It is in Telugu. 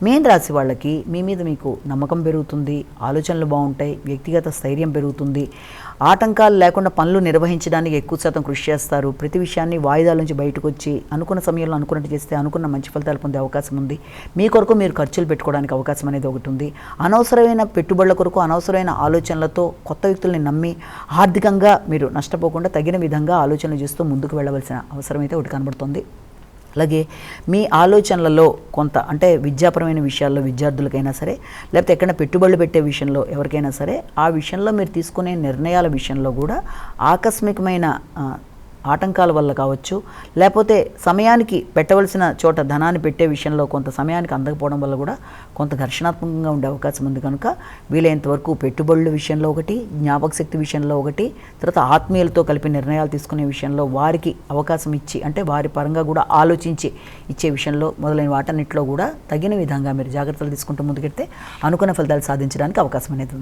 మీన రాశి వాళ్ళకి మీ మీద మీకు నమ్మకం పెరుగుతుంది, ఆలోచనలు బాగుంటాయి, వ్యక్తిగత స్థైర్యం పెరుగుతుంది, ఆటంకాలు లేకుండా పనులు నిర్వహించడానికి ఎక్కువ శాతం కృషి చేస్తారు. ప్రతి విషయాన్ని వాయిదాల నుంచి బయటకు వచ్చి అనుకున్న సమయంలో అనుకున్నట్టు చేస్తే అనుకున్న మంచి ఫలితాలు పొందే అవకాశం ఉంది. మీ కొరకు మీరు ఖర్చులు పెట్టుకోవడానికి అవకాశం అనేది ఒకటి ఉంది. అనవసరమైన పెట్టుబడుల కొరకు అనవసరమైన ఆలోచనలతో కొత్త వ్యక్తుల్ని నమ్మి ఆర్థికంగా మీరు నష్టపోకుండా తగిన విధంగా ఆలోచనలు చేస్తూ ముందుకు వెళ్ళవలసిన అవసరం అయితే ఒకటి కనబడుతుంది. అలాగే మీ ఆలోచనలలో కొంత అంటే విద్యాపరమైన విషయాల్లో విద్యార్థులకైనా సరే, లేకపోతే ఎక్కడైనా పెట్టుబడులు పెట్టే విషయంలో ఎవరికైనా సరే, ఆ విషయంలో మీరు తీసుకునే నిర్ణయాల విషయంలో కూడా ఆకస్మికమైన ఆటంకాల వల్ల కావచ్చు, లేకపోతే సమయానికి పెట్టవలసిన చోట ధనాన్ని పెట్టే విషయంలో కొంత సమయానికి అందకపోవడం వల్ల కూడా కొంత ఘర్షణాత్మకంగా ఉండే అవకాశం ఉంది. కనుక వీలైనంత వరకు పెట్టుబడుల విషయంలో ఒకటి, జ్ఞాపక శక్తి విషయంలో ఒకటి, తర్వాత ఆత్మీయులతో కలిపి నిర్ణయాలు తీసుకునే విషయంలో వారికి అవకాశం ఇచ్చి అంటే వారి పరంగా కూడా ఆలోచించి ఇచ్చే విషయంలో మొదలైన వాటన్నిటిలో కూడా తగిన విధంగా మీరు జాగ్రత్తలు తీసుకుంటూ ముందుకెళ్తే అనుకున్న ఫలితాలు సాధించడానికి అవకాశం అనేది ఉంది.